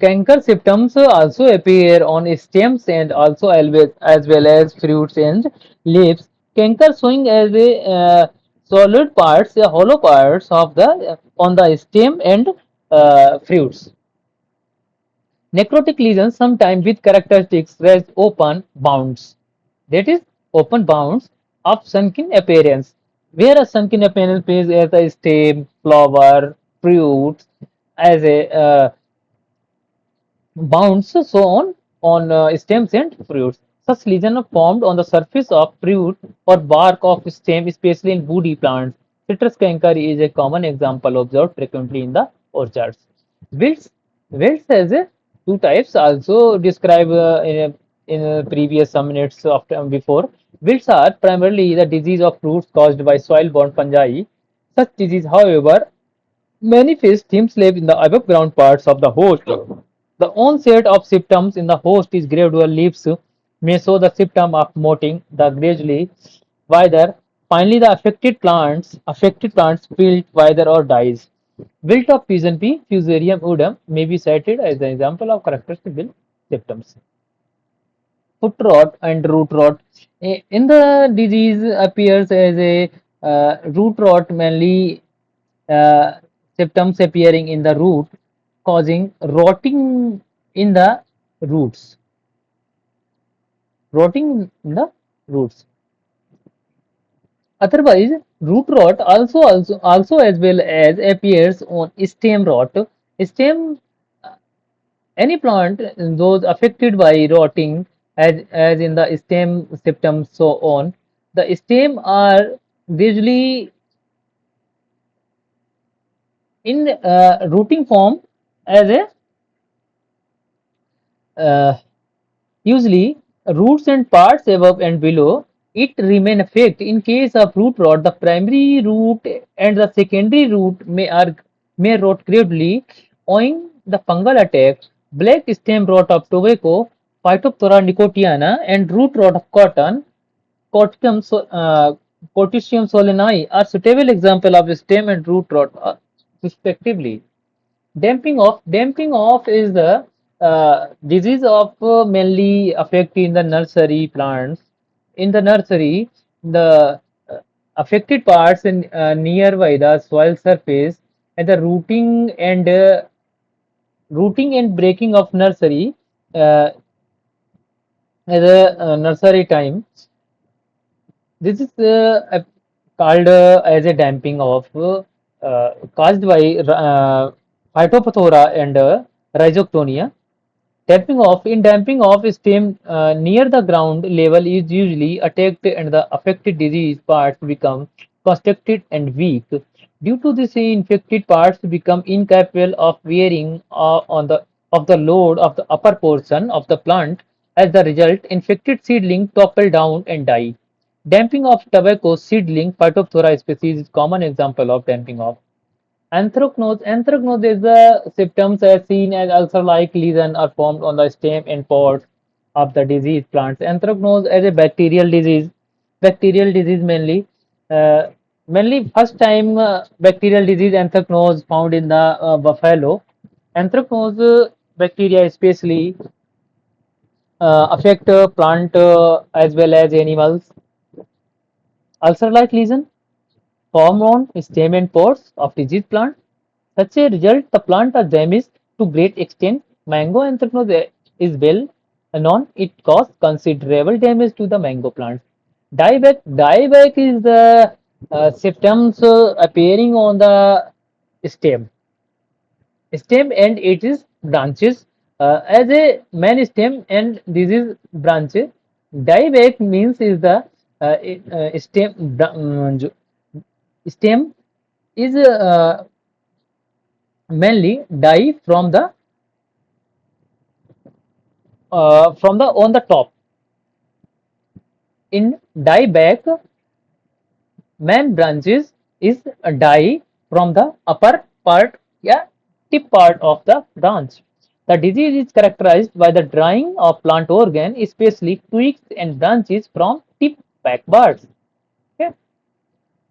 canker symptoms also appear on stems and also always as well as fruits and leaves. Canker showing as a solid parts, hollow parts of the on the stem and fruits. Necrotic lesions sometimes with characteristics as open bounds, that is open bounds of sunken appearance, where a sunken appearance is as a stem, flower, fruits, as a bounds so on stems and fruits. Such lesions are formed on the surface of fruit or bark of stem, especially in woody plants. Citrus canker is a common example observed frequently in the orchards. Wilts, wilts has two types, also described in previous some minutes after before. Wilts are primarily the disease of fruits caused by soil-borne fungi. Such disease, however, many fish teams live in the above ground parts of the host. The onset of symptoms in the host is gradual. Leaves may show the symptom of molting, the gradually wither. Finally, the affected plants wilt, wither, or dies. Wilt of pigeon pea, Fusarium udum, may be cited as an example of characteristic wilt symptoms. Foot rot and root rot. In the disease appears as a root rot, mainly uh, symptoms appearing in the root, causing rotting in the roots. Rotting in the roots. Otherwise, root rot also as well as appears on stem rot. Stem, any plant, those affected by rotting, as in the stem symptoms so on, the stem are usually in rooting form as a uh, usually roots and parts above and below it remain affected. In case of root rot, the primary root and the secondary root may rot gradually owing the fungal attack. Black stem rot of tobacco, Phytophthora nicotiana, and root rot of cotton, Cortium, Corticium solanae, are suitable example of stem and root rot, respectively. Damping off is the disease of mainly affecting the nursery plants. In the nursery, the affected parts in nearby the soil surface and the rooting and breaking of nursery uh, as a nursery time. This is called as a damping off, caused by Phytophthora and Rhizoctonia. Damping off stem near the ground level is usually attacked and the affected disease parts become constricted and weak. Due to this, infected parts become incapable of wearing on the of the load of the upper portion of the plant. As the result, infected seedling topple down and die. Damping of tobacco seedling, Phytophthora species, is common example of damping off. Anthracnose. Anthracnose is the symptoms as seen as ulcer-like lesion are formed on the stem and pods of the diseased plants. Anthracnose as a bacterial disease mainly. Uh, Mainly first time bacterial disease anthracnose found in the buffalo. Anthracnose bacteria especially affect plant as well as animals. Ulcer-like lesion. form on stem and pods of diseased plant. Such a result, the plant are damaged to great extent. Mango anthracnose is well known. It causes considerable damage to the mango plant. Dieback is the symptoms appearing on the stem and it is branches as a main stem and this is branch. Dieback means is the stem is mainly die from the on the top. In dieback, main branches is a die from the upper part, yeah, tip part of the branch. The disease is characterized by the drying of plant organ, especially twigs and branches from tip backwards. Okay.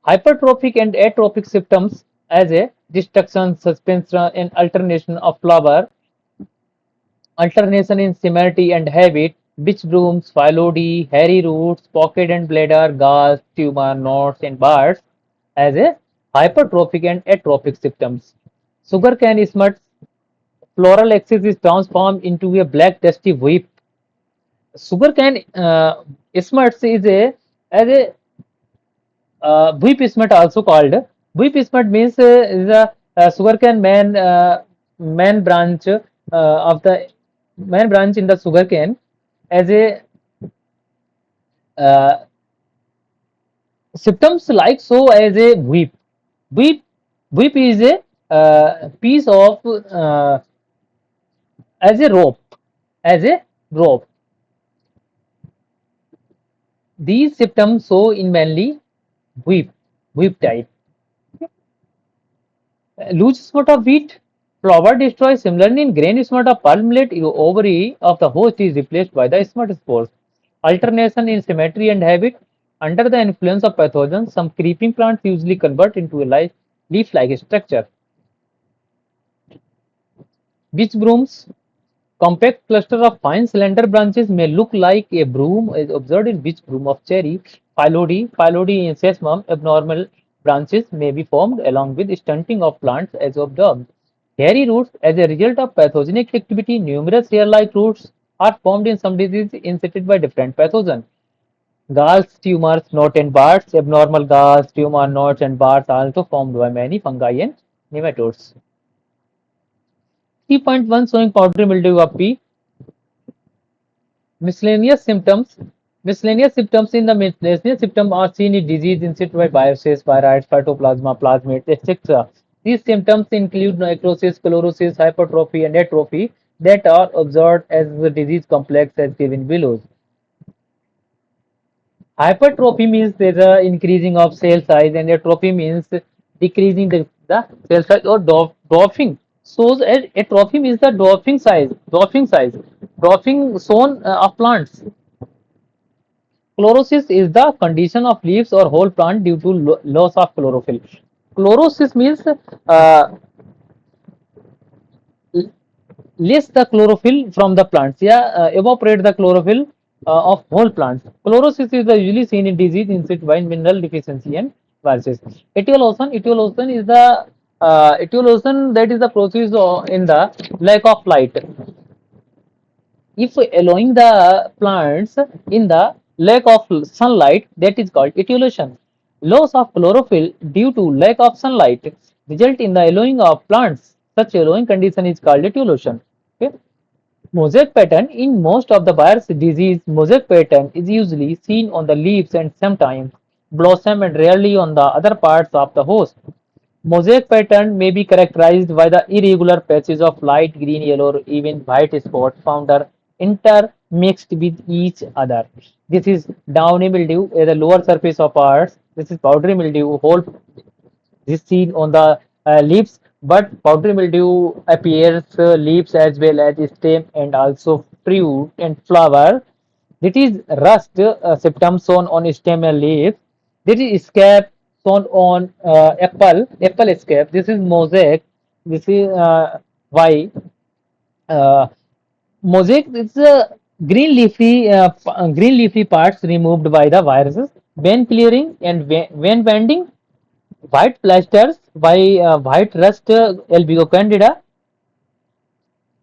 Hypertrophic and atrophic symptoms as a destruction, suspension, and alternation in similarity and habit, bitch brooms, phyllodes, hairy roots, pocket and bladder, galls, tumor, knots, and bars as a hypertrophic and atrophic symptoms. Sugarcane smut floral axis is transformed into a black dusty whip. Sugarcane smuts is a as a whip smut also called. Whip smut means is a sugarcane main branch of the main branch in the sugarcane as a uh, symptoms like so as a whip. Whip whip is a piece of as a rope as a rope. These symptoms show in mainly whip type. Loose spot of wheat, flower destroys. Similarly, in grain smut of pearl millet, ovary of the host is replaced by the smut spores. Alternation in symmetry and habit. Under the influence of pathogens, some creeping plants usually convert into a leaf-like structure. Witch brooms, compact cluster of fine slender branches may look like a broom is observed in witch broom of cherry. Phyllodes in sesamum, abnormal branches may be formed along with stunting of plants as observed. Hairy roots, as a result of pathogenic activity, numerous hair-like roots are formed in some diseases incited by different pathogens. Galls, tumors, knot and bars, abnormal galls, tumor, knots and bars are also formed by many fungi and nematodes. 3.1 showing powdery mildew of pea. Miscellaneous symptoms. Miscellaneous symptoms in the miscellaneous symptom are seen in disease incited by viruses, viroids, phytoplasma, plasmids, etc. These symptoms include necrosis, chlorosis, hypertrophy, and atrophy that are observed as the disease complex as given below. Hypertrophy means there's a increasing of cell size, and atrophy means decreasing the cell size or dwarfing. So atrophy means the dwarfing zone of plants. Chlorosis is the condition of leaves or whole plant due to loss of chlorophyll. Chlorosis means less the chlorophyll from the plants. Yeah, evaporate the chlorophyll of whole plants. Chlorosis is usually seen in disease incited by mineral deficiency and viruses. Etiolosion is the etiolosion that is the process in the lack of light. If allowing the plants in the lack of sunlight, that is called etiolation. Loss of chlorophyll due to lack of sunlight result in the allowing of plants. Such allowing condition is called etiolation. Okay. Mosaic pattern. In most of the virus disease, mosaic pattern is usually seen on the leaves and sometimes blossom and rarely on the other parts of the host. Mosaic pattern may be characterized by the irregular patches of light green, yellow, or even white spots found are intermixed with each other. This is downy mildew at the lower surface of parts. This is powdery mildew, whole is seen on the leaves, but powdery mildew appears leaves as well as stem and also fruit and flower. That is rust symptoms shown on stem and leaves. That is scab shown on apple scab. This is mosaic. This is why uh, mosaic is green leafy parts removed by the viruses. When clearing and when bending, white blasters by white rust albigo candida.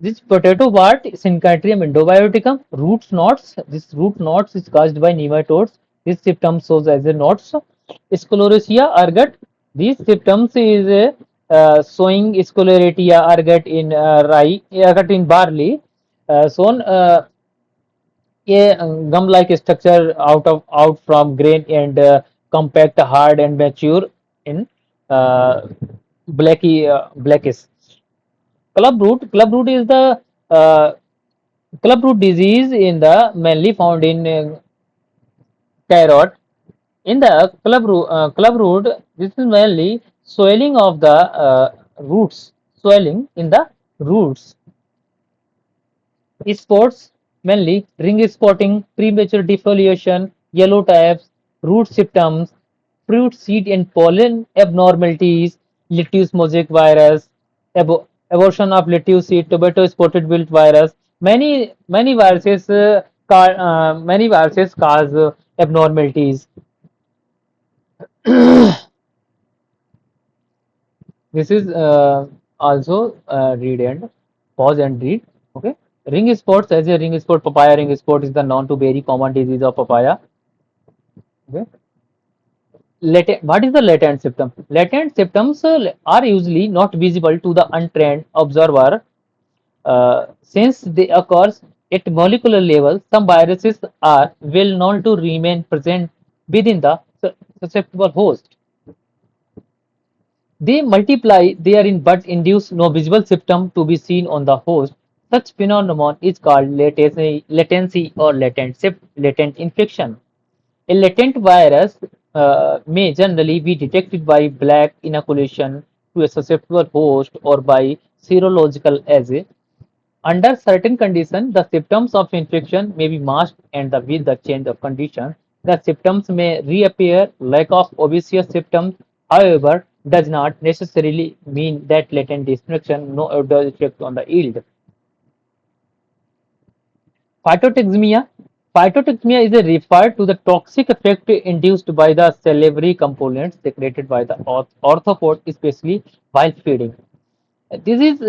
This potato wart Syncytium endobioticum, root knots. This root knots is caused by nematodes. This symptom shows as a knots. Sclerotia ergot. These symptoms is showing sclerotia ergot in rye, ergot in barley. Shown a gum-like structure out from grain and compact, hard and mature in uh, blackish. Clubroot is the uh, clubroot disease in the mainly found in carrot. In the clubroot, this is mainly swelling of the roots, swelling in the roots. Spots mainly ring spotting, premature defoliation, yellow types, root symptoms, fruit seed and pollen abnormalities, lettuce mosaic virus, abortion of lettuce seed, tomato spotted wilt virus. Many viruses many viruses cause abnormalities. This is also read and pause and read. Okay. Ring spots, as a ring spot, papaya ring spot is the known to very common disease of papaya. Okay. What is the latent symptom? Latent symptoms are usually not visible to the untrained observer since they occur at molecular level. Some viruses are well known to remain present within the susceptible host. They multiply therein but induce no visible symptom to be seen on the host. Such phenomenon is called latency or latent infection. A latent virus may generally be detected by black inoculation to a susceptible host or by serological assay. Under certain conditions, the symptoms of infection may be masked and with the change of condition, the symptoms may reappear. Lack of obvious symptoms, however, does not necessarily mean that latent infection no other effect on the yield. Phytotoxemia. Phytotoxemia is a referred to the toxic effect induced by the salivary components secreted by the arthropod, especially while feeding. This is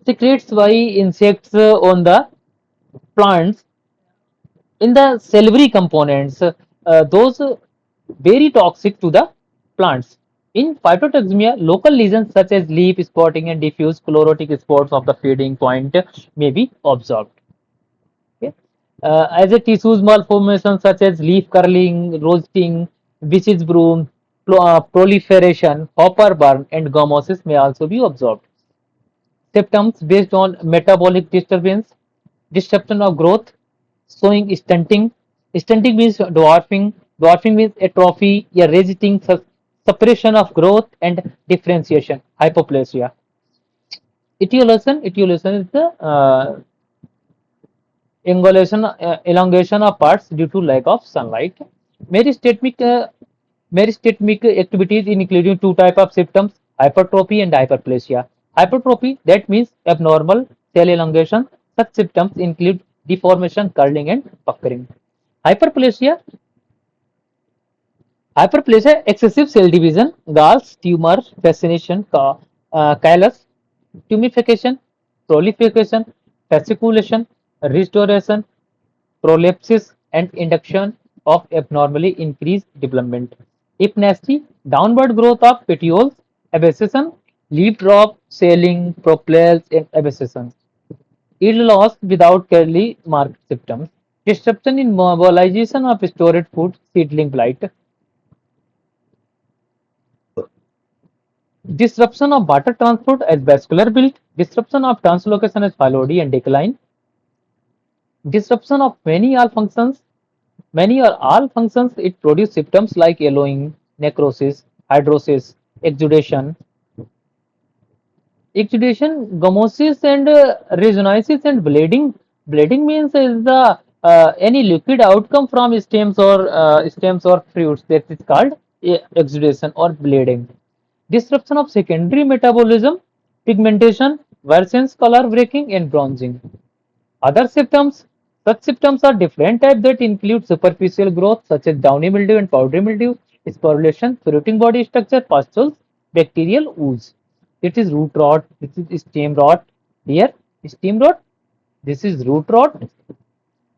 secretes by insects on the plants in the salivary components. Those very toxic to the plants. In phytotoxemia, local lesions such as leaf spotting and diffuse chlorotic spots of the feeding point may be observed. Okay. As a tissues malformation such as leaf curling, roasting, witch's broom, proliferation, hopper burn, and gummosis may also be observed. Symptoms based on metabolic disturbance, disruption of growth, showing stunting. Stunting means dwarfing. Dwarfing means atrophy, a resisting suppression of growth and differentiation, hypoplasia. Etiolation is the elongation of parts due to lack of sunlight. Meristemic, meristemic activities including two types of symptoms, hypertrophy and hyperplasia. Hypertrophy, that means abnormal cell elongation. Such symptoms include deformation, curling and puckering. Hyperplasia, hyperplasia, excessive cell division, galls, tumor, fascination, callus, tumification, proliferation, fasciculation, restoration, prolapses, and induction of abnormally increased development. If nasty, downward growth of petioles, abscission, leaf drop, sailing, propellers, and abscission. Yield loss without clearly marked symptoms. Disruption in mobilization of stored food, seedling blight. Disruption of water transport as vascular build. Disruption of translocation as phyllody and decline. Disruption of many or all functions, it produces symptoms like yellowing, necrosis, hydrosis, exudation, gummosis, and rhizomyces and bleeding. Bleeding means is the any liquid outcome from stems or fruits, that is called exudation or bleeding. Disruption of secondary metabolism, pigmentation, worsens color breaking and bronzing. Other symptoms, such symptoms are different types that include superficial growth such as downy mildew and powdery mildew, sporulation, fruiting body structure, pustules, bacterial ooze. It is root rot, this is stem rot. Here, stem rot, this is root rot,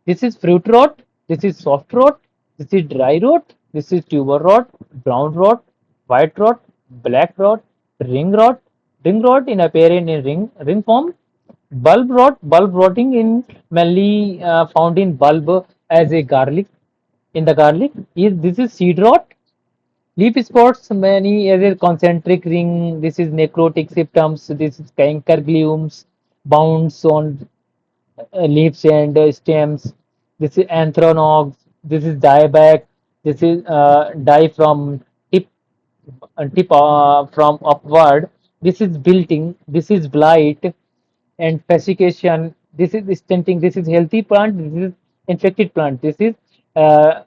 this is fruit rot, this is soft rot, this is dry rot, this is tuber rot, brown rot, white rot, black rot, ring rot, ring rot in appearance in ring form, bulb rot, bulb rotting in mainly found in bulb as a garlic in the garlic. Is this is seed rot, leaf spots many as a concentric ring. This is necrotic symptoms. This is canker glumes, bounds on leaves and stems. This is anthraconox. This is dieback. This is dye from tip from upward. This is wilting. This is blight and fasciculation. This is stunting. This is healthy plant. This is infected plant. This is uh,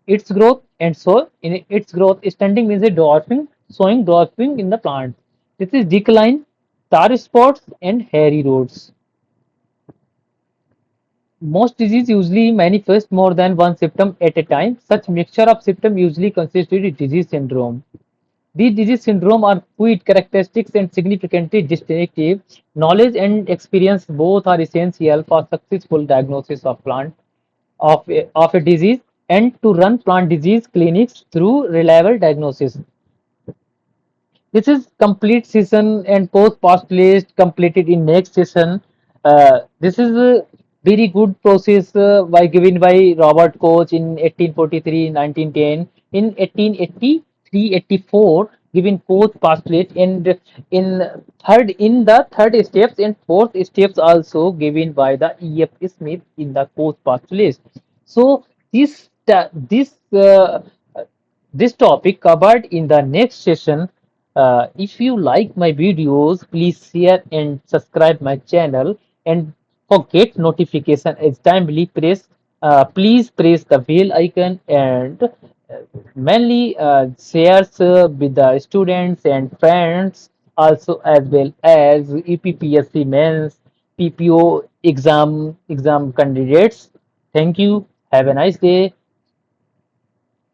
its growth, and so in its growth, stunting means a dwarfing, showing dwarfing in the plant. This is decline, tar spots, and hairy roads. Most disease usually manifest more than one symptom at a time. Such mixture of symptoms usually constitute a disease syndrome. These disease syndrome are quite characteristics and significantly distinctive. Knowledge and experience both are essential for successful diagnosis of of a disease and to run plant disease clinics through reliable diagnosis. This is complete session and post postulate completed in next session. This is a very good process by given by Robert Koch in 1843, 1910. In 1883, 84, given post postulate, and in the third steps and fourth steps also given by the E. F. Smith in the post postulate. So this topic covered in the next session. If you like my videos, please share and subscribe my channel, and for get notification as timely press. Please press the bell icon, and mainly shares with the students and friends, also as well as EPPSC mains, PPO exam candidates. Thank you. Have a nice day.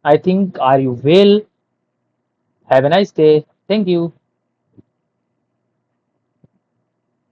I think, are you well? Have a nice day. Thank you.